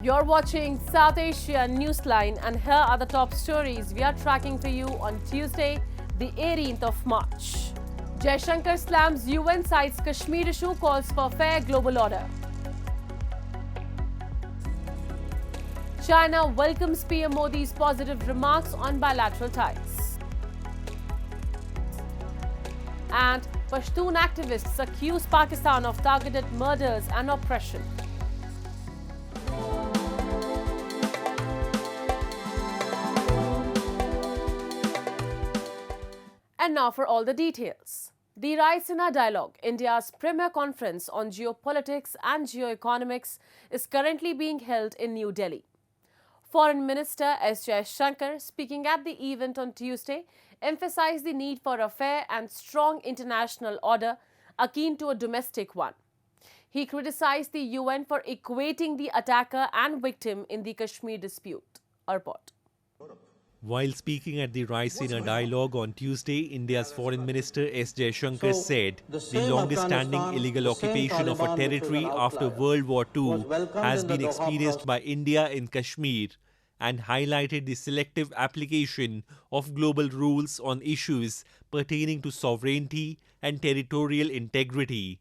You're watching South Asia Newsline, and here are the top stories we are tracking for you on Tuesday, the 18th of March. Jaishankar slams UN cites Kashmir issue, calls for fair global order. China welcomes PM Modi's positive remarks on bilateral ties. And Pashtun activists accuse Pakistan of targeted murders and oppression. And now for all the details. The Raisina Dialogue, India's premier conference on geopolitics and geoeconomics, is currently being held in New Delhi. Foreign Minister S. Jaishankar, speaking at the event on Tuesday, emphasized the need for a fair and strong international order akin to a domestic one. He criticized the UN for equating the attacker and victim in the Kashmir dispute. Our report. While speaking at the Raisina Dialogue on Tuesday, India's Foreign Minister S. Jaishankar said the longest-standing illegal occupation of a territory after World War II has been experienced by India in Kashmir, and highlighted the selective application of global rules on issues pertaining to sovereignty and territorial integrity.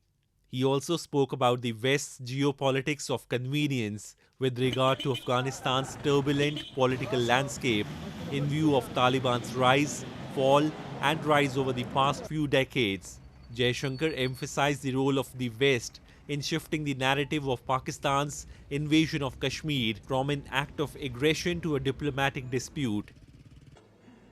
He also spoke about the West's geopolitics of convenience with regard to Afghanistan's turbulent political landscape in view of Taliban's rise, fall, and rise over the past few decades. Jaishankar emphasized the role of the West in shifting the narrative of Pakistan's invasion of Kashmir from an act of aggression to a diplomatic dispute.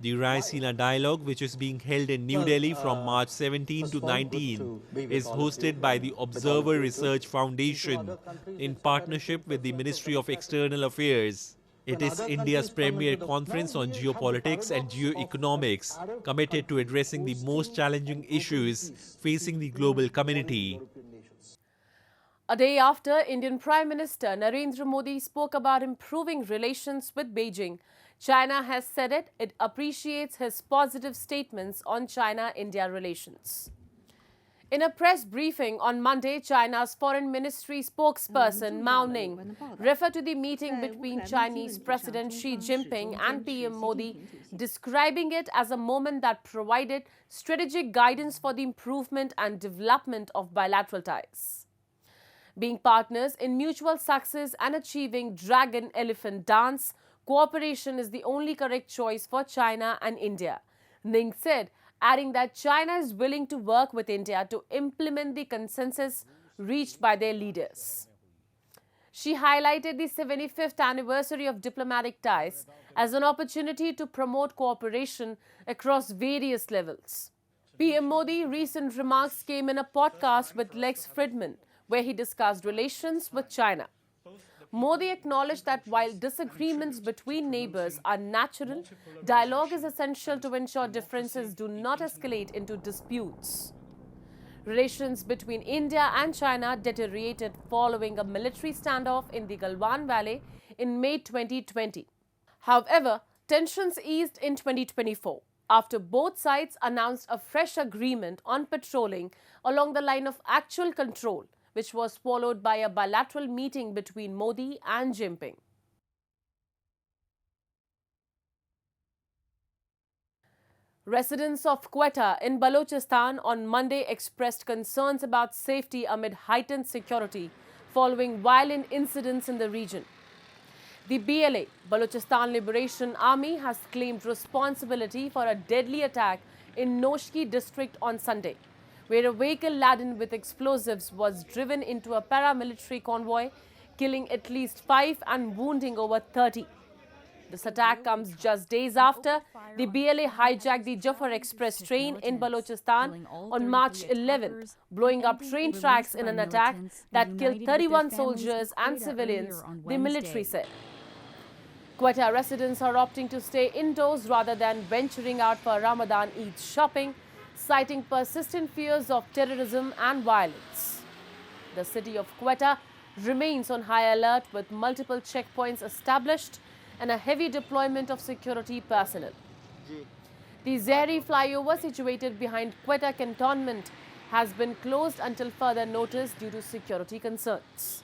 The Raisina Dialogue, which is being held in New Delhi from March 17 to 19, is hosted by the Observer Research Foundation in partnership with the Ministry of External Affairs. It is India's premier conference on geopolitics and geoeconomics, committed to addressing the most challenging issues facing the global community. A day after Indian Prime Minister Narendra Modi spoke about improving relations with Beijing, China has said it appreciates his positive statements on China-India relations. In a press briefing on Monday, China's Foreign Ministry spokesperson Mao Ning referred to the meeting between Chinese President Xi Jinping and PM Modi, describing it as a moment that provided strategic guidance for the improvement and development of bilateral ties. Being partners in mutual success and achieving dragon-elephant dance, cooperation is the only correct choice for China and India, Ning said, adding that China is willing to work with India to implement the consensus reached by their leaders. She highlighted the 75th anniversary of diplomatic ties as an opportunity to promote cooperation across various levels. PM Modi's recent remarks came in a podcast with Lex Fridman, where he discussed relations with China. Modi acknowledged that while disagreements between neighbors are natural, dialogue is essential to ensure differences do not escalate into disputes. Relations between India and China deteriorated following a military standoff in the Galwan Valley in May 2020. However, tensions eased in 2024 after both sides announced a fresh agreement on patrolling along the line of actual control, which was followed by a bilateral meeting between Modi and Jinping. Residents of Quetta in Balochistan on Monday expressed concerns about safety amid heightened security following violent incidents in the region. The BLA, Balochistan Liberation Army, has claimed responsibility for a deadly attack in Noshki district on Sunday, where a vehicle laden with explosives was driven into a paramilitary convoy, killing at least 5 and wounding over 30. This attack comes just days after the BLA hijacked the Jafar Express train in Balochistan on March 11th, blowing up train tracks in an attack that killed 31 soldiers and civilians, the military said. Quetta residents are opting to stay indoors rather than venturing out for Ramadan Eid shopping, citing persistent fears of terrorism and violence. The city of Quetta remains on high alert with multiple checkpoints established and a heavy deployment of security personnel. The Zehri flyover situated behind Quetta cantonment has been closed until further notice due to security concerns.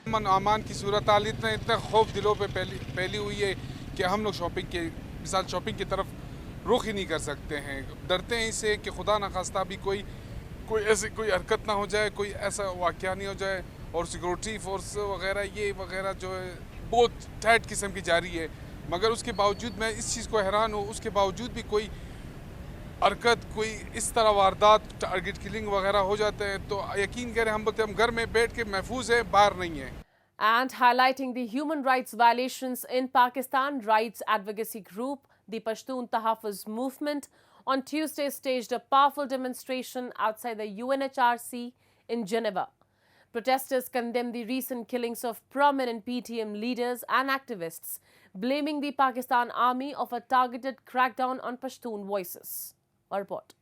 अमन अमान की सूरत हाल इतना खौफ दिलों पे फैली हुई है कि हम लोग शॉपिंग की तरफ रुख ही नहीं कर सकते हैं। डरते हैं इससे कि खुदा न खास्ता भी कोई ऐसी कोई हरकत ना हो जाए, कोई ऐसा वाक़या नहीं हो जाए। और सिक्योरिटी फोर्स वगैरह जो है बहुत टाइट किस्म की जारी है, मगर उसके बावजूद मैं इस चीज़ को हैरान हूँ, उसके बावजूद भी कोई हरकत, कोई इस तरह वारदात, टारगेट किलिंग वगैरह हो जाते हैं तो यकीन करें हम बोलते हैं हम घर में बैठ के महफूज है, बाहर नहीं है। And highlighting the human rights violations in Pakistan, rights advocacy group, the Pashtun Tahaffuz movement, on Tuesday staged a powerful demonstration outside the UNHRC in Geneva. Protesters condemned the recent killings of prominent PTM leaders and activists, blaming the Pakistan army of a targeted crackdown on Pashtun voices. A report.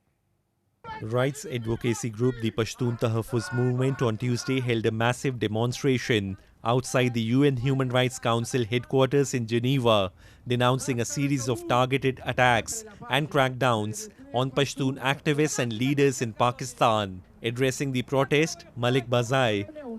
Rights advocacy group the Pashtun Tahaffuz movement on Tuesday held a massive demonstration outside the UN Human Rights Council headquarters in Geneva, denouncing a series of targeted attacks and crackdowns on Pashtun activists and leaders in Pakistan. Addressing the protest, Malik Bazai,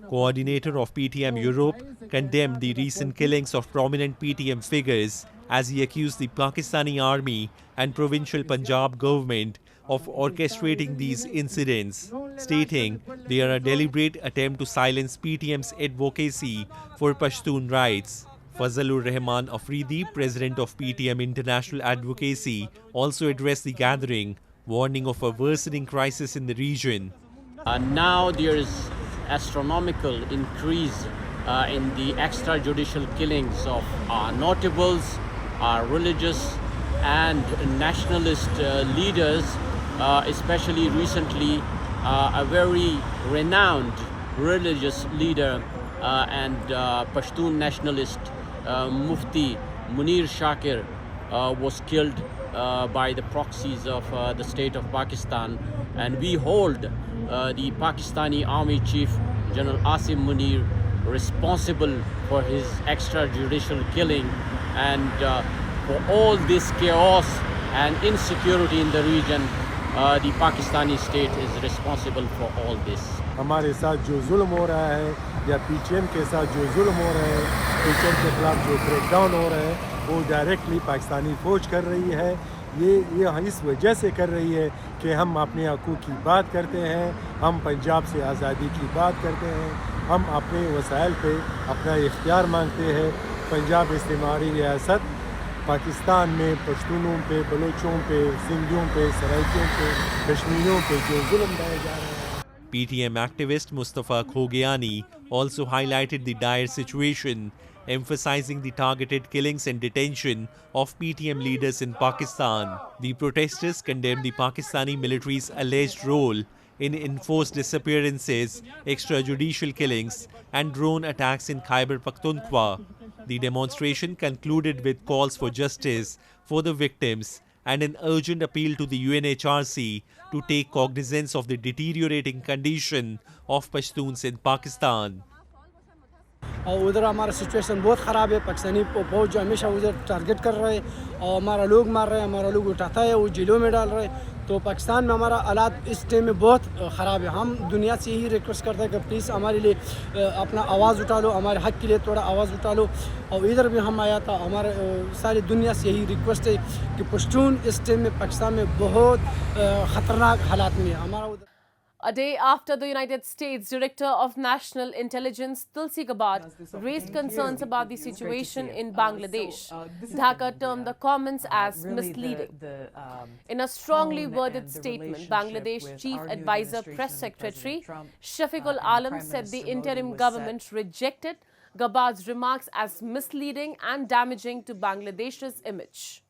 coordinator of PTM Europe, condemned the recent killings of prominent PTM figures as he accused the Pakistani army and provincial Punjab government of orchestrating these incidents, stating they are a deliberate attempt to silence PTM's advocacy for Pashtun rights. Fazlur Rahman Afridi, president of PTM International Advocacy, also addressed the gathering, warning of a worsening crisis in the region. Now there is astronomical increase in the extrajudicial killings of notables, religious and nationalist leaders, especially recently a very renowned religious leader and Pashtun nationalist Mufti Munir Shakir was killed by the proxies of the state of Pakistan, and we hold the Pakistani Army Chief General Asim Munir responsible for his extrajudicial killing, and for all this chaos and insecurity in the region, the Pakistani state is responsible for all this. हमारे साथ जो जुल्म हो रहा है या PTM के साथ जो जुल्म हो रहा है, पीटीएम के खिलाफ जो ब्रेकडाउन हो रहा है, वो डायरेक्टली पाकिस्तानी फौज कर रही है। ये इस वजह से कर रही है कि हम अपने हकूक़ की बात करते हैं, हम पंजाब से आज़ादी की बात करते हैं, हम अपने वसाइल पे अपना इख्तियार मांगते हैं। पंजाब इस्तेमारी रियासत पाकिस्तान में पश्तूनों पे, बलोचों पे, सिंधियों पे, सराइकियों पे, कश्मीरियों पे जो जुल्म ढाए जा रहे हैं। PTM activist Mustafa Khogiani also highlighted the dire situation, emphasizing the targeted killings and detention of PTM leaders in Pakistan. The protesters condemned the Pakistani military's alleged role in enforced disappearances, extrajudicial killings, and drone attacks in Khyber Pakhtunkhwa. The demonstration concluded with calls for justice for the victims and an urgent appeal to the UNHRC to take cognizance of the deteriorating condition of Pashtuns in Pakistan. और उधर हमारा situation बहुत ख़राब है। पाकिस्तानी फौज जो हमेशा उधर टारगेट कर रहे हैं और हमारा लोग मार रहे हैं, हमारा लोग उठाता है, वो जेलों में डाल रहे हैं। तो पाकिस्तान में हमारा हालात इस टाइम में बहुत ख़राब है। हम दुनिया से यही रिक्वेस्ट करते हैं कि प्लीज़ हमारे लिए अपना आवाज़ उठा लो, हमारे हक़ के लिए थोड़ा आवाज़ उठा लो। और इधर भी हम आया था, हमारे सारी दुनिया से यही रिक्वेस्ट है कि पश्तून इस टाइम में पाकिस्तान में बहुत ख़तरनाक हालात में है। हमारा उधर A day after the United States Director of National Intelligence Tulsi Gabbard raised concerns about the situation in Bangladesh, Dhaka termed the comments as misleading. In a strongly worded statement, Bangladesh Chief Advisor Press Secretary Shafiqul Alam said the interim government rejected Gabbard's remarks as misleading and damaging to Bangladesh's image.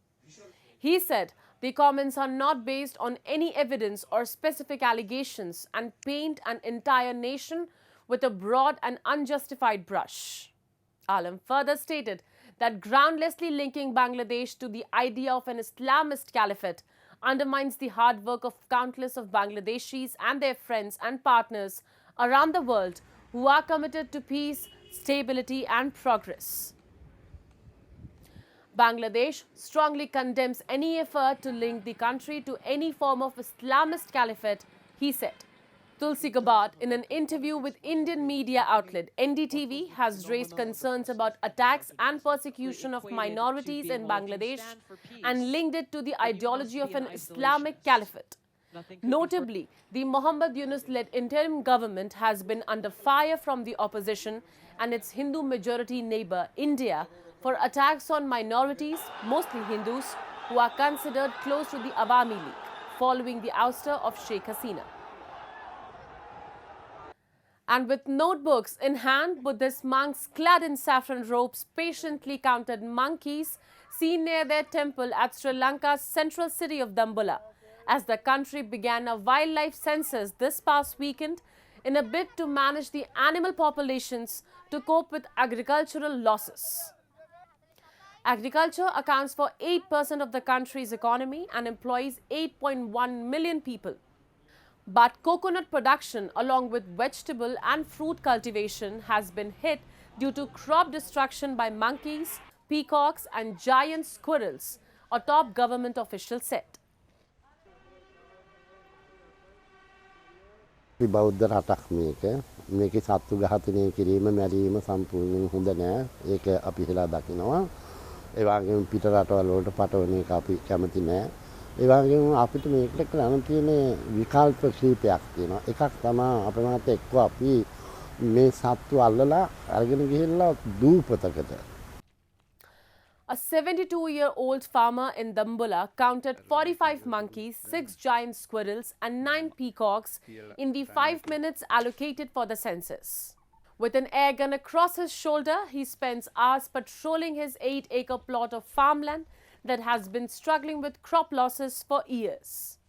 He said the comments are not based on any evidence or specific allegations and paint an entire nation with a broad and unjustified brush. Alam further stated that groundlessly linking Bangladesh to the idea of an Islamist caliphate undermines the hard work of countless of Bangladeshis and their friends and partners around the world who are committed to peace, stability and progress. Bangladesh strongly condemns any effort to link the country to any form of Islamist caliphate, he said. Tulsi Gabbard, in an interview with Indian media outlet NDTV, has raised concerns about attacks and persecution of minorities in Bangladesh and linked it to the ideology of an Islamic caliphate. Notably, the Muhammad Yunus-led interim government has been under fire from the opposition and its Hindu-majority neighbor, India, for attacks on minorities, mostly Hindus, who are considered close to the Awami League, following the ouster of Sheikh Hasina. And with notebooks in hand, Buddhist monks clad in saffron robes patiently counted monkeys seen near their temple at Sri Lanka's central city of Dambulla, as the country began a wildlife census this past weekend in a bid to manage the animal populations to cope with agricultural losses. Agriculture accounts for 8% of the country's economy and employs 8.1 million people. But coconut production, along with vegetable and fruit cultivation, has been hit due to crop destruction by monkeys, peacocks and giant squirrels, a top government official said. බෞද්ධ රටක් මේකේ සත්තු ඝාතනය කිරීම මැරීම සම්පූර්ණයෙන් හොඳ නෑ. ඒක අපි හිලා දකිනවා. ඒ වගේම පිට රටවල් වලට පටවන එක අපි කැමති නෑ. ඒ වගේම අපිට මේකට කරන්න තියෙන විකල්ප කීපයක් තියෙනවා. එකක් තමයි අපේ මාත් එක්ක අපි මේ සත්තු අල්ලලා අරගෙන ගිහිල්ලා දූපතකට. A 72-year-old farmer in Dambulla counted 45 monkeys, 6 giant squirrels and 9 peacocks in the 5 minutes allocated for the census. With an air gun across his shoulder, he spends hours patrolling his 8-acre plot of farmland that has been struggling with crop losses for years.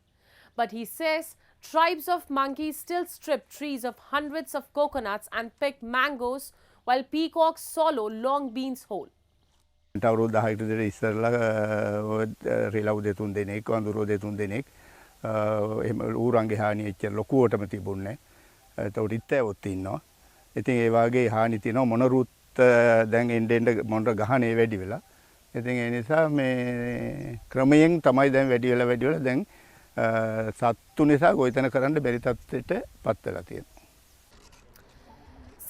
But he says tribes of monkeys still strip trees of hundreds of coconuts and pick mangoes while peacocks swallow long beans whole. අවුරුදු 10කට විතර ඉස්සරලා රිලව් දෙතුන් දෙනෙක් වඳුරෝ දෙතුන් දෙනෙක් එහෙම ඌරන්ගේ හානිය එච්චර ලොකුවටම තිබුණේ නැහැ. ඒතකොට ඉත්තෑවොත් ඉන්නවා. ඉතින් ඒ වගේ හානි තියෙනවා මොනරුත් දැන් එන්න මොනර ගහනේ වැඩි වෙලා. ඉතින් ඒ නිසා මේ ක්‍රමයෙන් තමයි දැන් වැඩි වෙලා දැන් සත්තු නිසා ගොවිතැන කරන්න බැරි තත්ත්වයට පත් වෙලා තියෙනවා.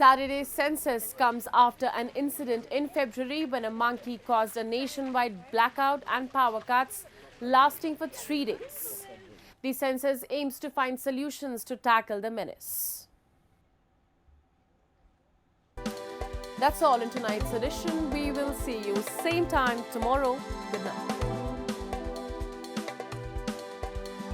Saturday's census comes after an incident in February when a monkey caused a nationwide blackout and power cuts lasting for 3 days. The census aims to find solutions to tackle the menace. That's all in tonight's edition. We will see you same time tomorrow. Good night.